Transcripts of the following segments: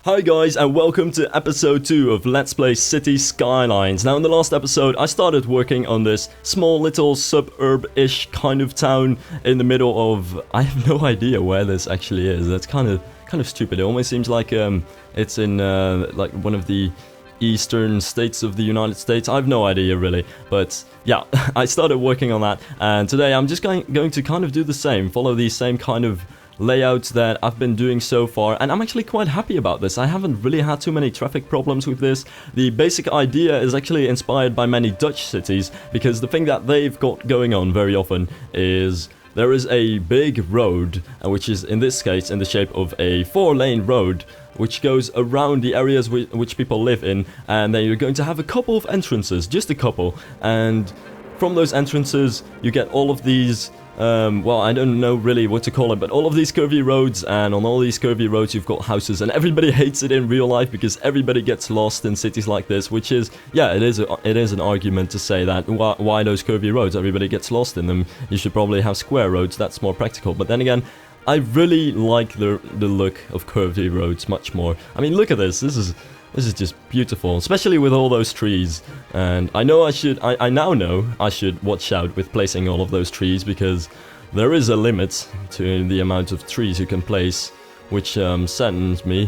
Hi guys, and welcome to episode 2 of Let's Play City Skylines. Now in the last episode I started working on this small little suburb-ish kind of town in the middle of... I have no idea where this actually is. That's kind of stupid. It almost seems like it's in like one of the eastern states of the United States. I have no idea really, but yeah, I started working on that, and today I'm just going to kind of do the same, follow the same kind of layouts that I've been doing so far, and I'm actually quite happy about this. I haven't really had too many traffic problems with this. The basic idea is actually inspired by many Dutch cities, because the thing that they've got going on very often is there is a big road, which is in this case in the shape of a 4-lane road, which goes around the areas which people live in, and then you're going to have a couple of entrances, just a couple, and from those entrances you get all of these well, I don't know really what to call it, but all of these curvy roads, and on all these curvy roads you've got houses, and everybody hates it in real life because everybody gets lost in cities like this, which is, yeah, it is an argument to say that why those curvy roads, everybody gets lost in them. You should probably have square roads, that's more practical. But then again, I really like the look of curvy roads much more. I mean, look at this. This is just beautiful, especially with all those trees. And I know I now know I should watch out with placing all of those trees, because there is a limit to the amount of trees you can place, which saddens me.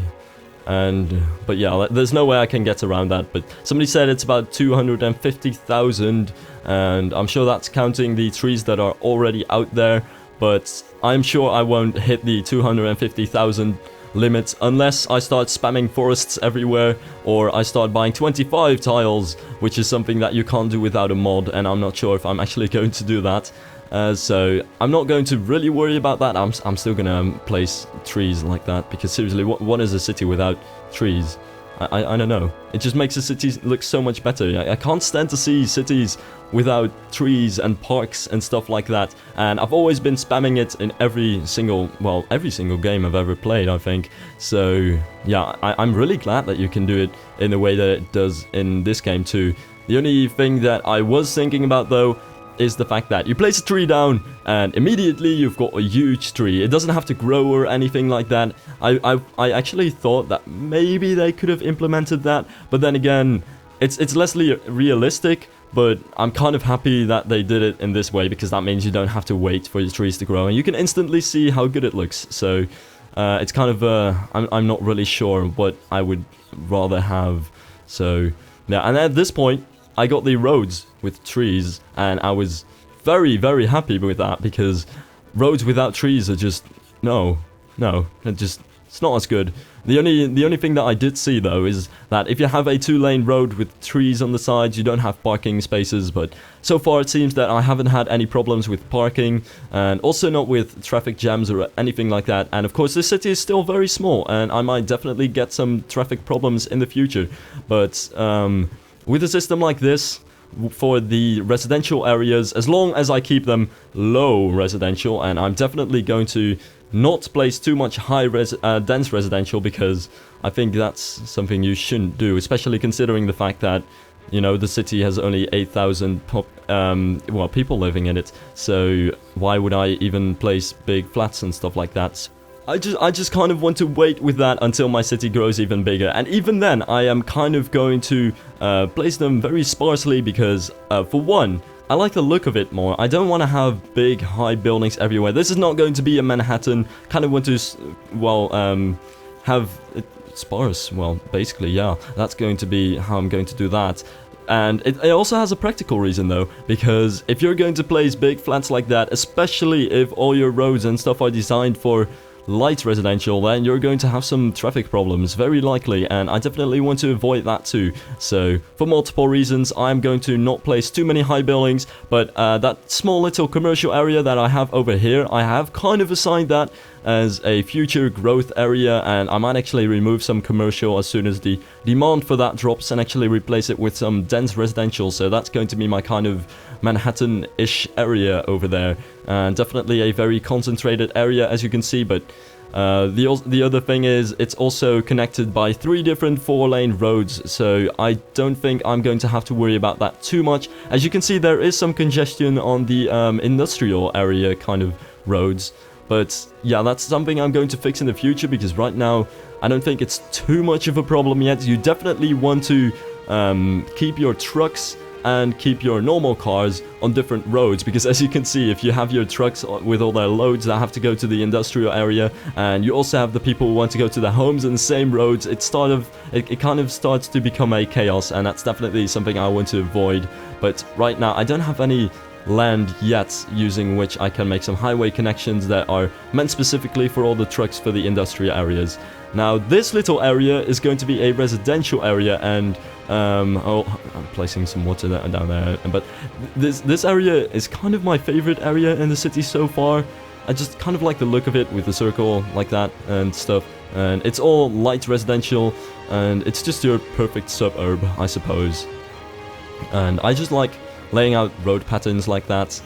But yeah, there's no way I can get around that. But somebody said it's about 250,000, and I'm sure that's counting the trees that are already out there. But I'm sure I won't hit the 250,000 limit unless I start spamming forests everywhere, or I start buying 25 tiles, which is something that you can't do without a mod, and I'm not sure if I'm actually going to do that. So I'm not going to really worry about that. I'm still gonna place trees like that, because seriously, what is a city without trees? I don't know. It just makes the city look so much better. I can't stand to see cities without trees and parks and stuff like that. And I've always been spamming it in every single game I've ever played, I think. So yeah, I'm really glad that you can do it in the way that it does in this game too. The only thing that I was thinking about though is the fact that you place a tree down and immediately you've got a huge tree. It doesn't have to grow or anything like that. I actually thought that maybe they could have implemented that, but then again, it's less realistic. But I'm kind of happy that they did it in this way, because that means you don't have to wait for your trees to grow, and you can instantly see how good it looks. So it's kind of I'm not really sure what I would rather have. So yeah, and at this point I got the roads with trees, and I was very, very happy with that, because roads without trees are just it's not as good. The only thing that I did see though is that if you have a 2-lane road with trees on the sides, you don't have parking spaces. But so far it seems that I haven't had any problems with parking, and also not with traffic jams or anything like that. And of course this city is still very small, and I might definitely get some traffic problems in the future. But with a system like this, for the residential areas, as long as I keep them low residential, and I'm definitely going to not place too much dense residential, because I think that's something you shouldn't do, especially considering the fact that, you know, the city has only 8,000 people living in it. So why would I even place big flats and stuff like that? I just kind of want to wait with that until my city grows even bigger, and even then I am kind of going to place them very sparsely, because for one, I like the look of it more. I don't want to have big high buildings everywhere. This is not going to be a Manhattan. Kind of want to have it sparse. Well, basically, yeah, that's going to be how I'm going to do that. And it also has a practical reason though, because if you're going to place big flats like that, especially if all your roads and stuff are designed for light residential, then you're going to have some traffic problems, very likely, and I definitely want to avoid that too. So for multiple reasons, I'm going to not place too many high buildings, but that small little commercial area that I have over here, I have kind of assigned that as a future growth area, and I might actually remove some commercial as soon as the demand for that drops, and actually replace it with some dense residential. So that's going to be my kind of Manhattan-ish area over there, and definitely a very concentrated area, as you can see. But the other thing is, it's also connected by 3 different 4-lane roads, so I don't think I'm going to have to worry about that too much. As you can see, there is some congestion on the industrial area kind of roads, But yeah, that's something I'm going to fix in the future, because right now I don't think it's too much of a problem yet. You definitely want to keep your trucks and keep your normal cars on different roads, because as you can see, if you have your trucks with all their loads that have to go to the industrial area, and you also have the people who want to go to their homes in the same roads, it kind of starts to become a chaos, and that's definitely something I want to avoid. But right now I don't have any land yet using which I can make some highway connections that are meant specifically for all the trucks for the industrial areas. Now this little area is going to be a residential area, and oh, I'm placing some water down there, but this area is kind of my favorite area in the city so far. I just kind of like the look of it with the circle like that and stuff, and it's all light residential, and it's just your perfect suburb, I suppose. And I just like laying out road patterns like that.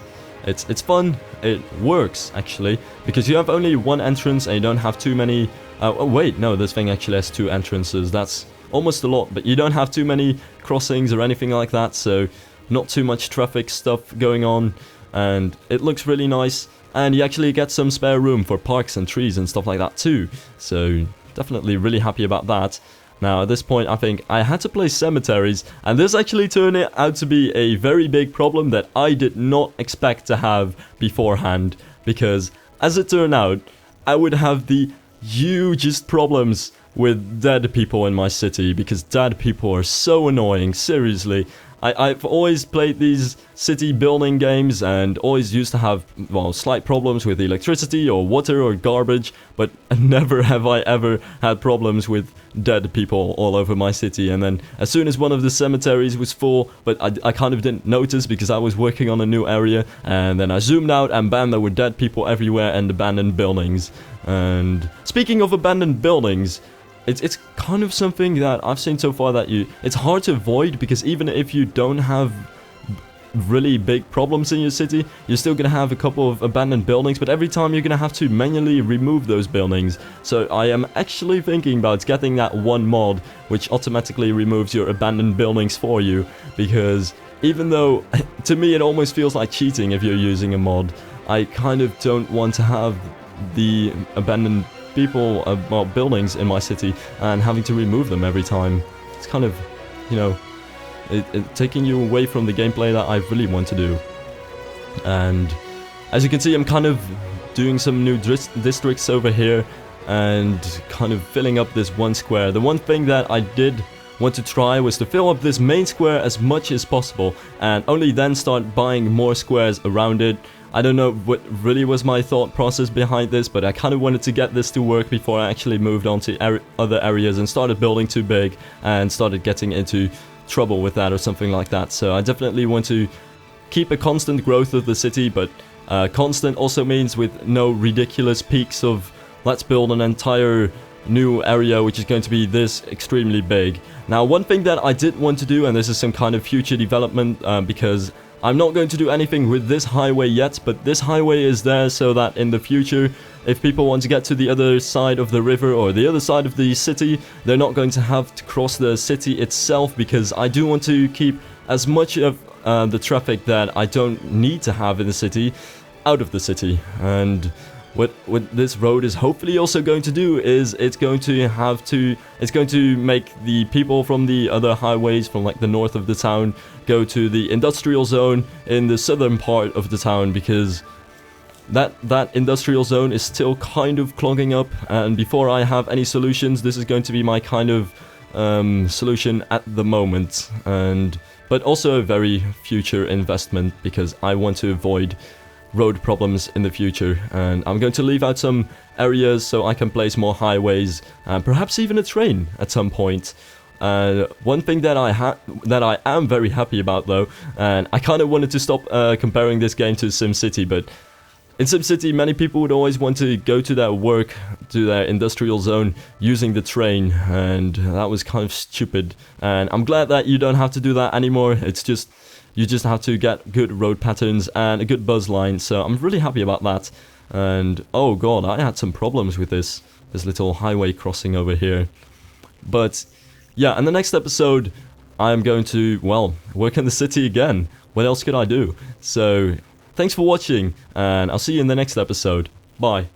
It's fun, it works actually, because you have only one entrance and you don't have too many. Oh wait, no, this thing actually has 2 entrances. That's almost a lot, but you don't have too many crossings or anything like that, so not too much traffic stuff going on, and it looks really nice, and you actually get some spare room for parks and trees and stuff like that too, so definitely really happy about that. Now at this point I think I had to place cemeteries, and this actually turned out to be a very big problem that I did not expect to have beforehand, because as it turned out, I would have the hugest problems with dead people in my city, because dead people are so annoying, seriously. I've always played these city building games and always used to have, well, slight problems with electricity or water or garbage, but never have I ever had problems with dead people all over my city. And then as soon as one of the cemeteries was full, but I kind of didn't notice because I was working on a new area, and then I zoomed out and bam, there were dead people everywhere and abandoned buildings. And speaking of abandoned buildings, it's kind of something that I've seen so far that it's hard to avoid, because even if you don't have really big problems in your city, you're still gonna have a couple of abandoned buildings, but every time you're gonna have to manually remove those buildings. So I am actually thinking about getting that one mod which automatically removes your abandoned buildings for you, because even though to me it almost feels like cheating if you're using a mod, I kind of don't want to have the abandoned people, well, buildings in my city and having to remove them every time. It's kind of, you know, taking you away from the gameplay that I really want to do. And as you can see, I'm kind of doing some new districts over here and kind of filling up this one square. The one thing that I did want to try was to fill up this main square as much as possible, and only then start buying more squares around it. I don't know what really was my thought process behind this, but I kind of wanted to get this to work before I actually moved on to other areas and started building too big and started getting into trouble with that or something like that. So I definitely want to keep a constant growth of the city, but constant also means with no ridiculous peaks of let's build an entire new area which is going to be this extremely big. Now one thing that I did want to do, and this is some kind of future development, because I'm not going to do anything with this highway yet, but this highway is there so that in the future, if people want to get to the other side of the river or the other side of the city, they're not going to have to cross the city itself, because I do want to keep as much of the traffic that I don't need to have in the city out of the city. And what this road is hopefully also going to do is it's going to make the people from the other highways from like the north of the town go to the industrial zone in the southern part of the town, because that industrial zone is still kind of clogging up, and before I have any solutions, this is going to be my kind of solution at the moment, but also a very future investment, because I want to avoid road problems in the future, and I'm going to leave out some areas so I can place more highways and perhaps even a train at some point. One thing that I am very happy about though, and I kind of wanted to stop comparing this game to SimCity, but in SimCity many people would always want to go to their work, to their industrial zone using the train, and that was kind of stupid, and I'm glad that you don't have to do that anymore. It's just you just have to get good road patterns and a good buzz line, so I'm really happy about that. And oh god, I had some problems with this little highway crossing over here. But yeah, in the next episode, I'm going to, well, work in the city again. What else could I do? So, thanks for watching, and I'll see you in the next episode. Bye.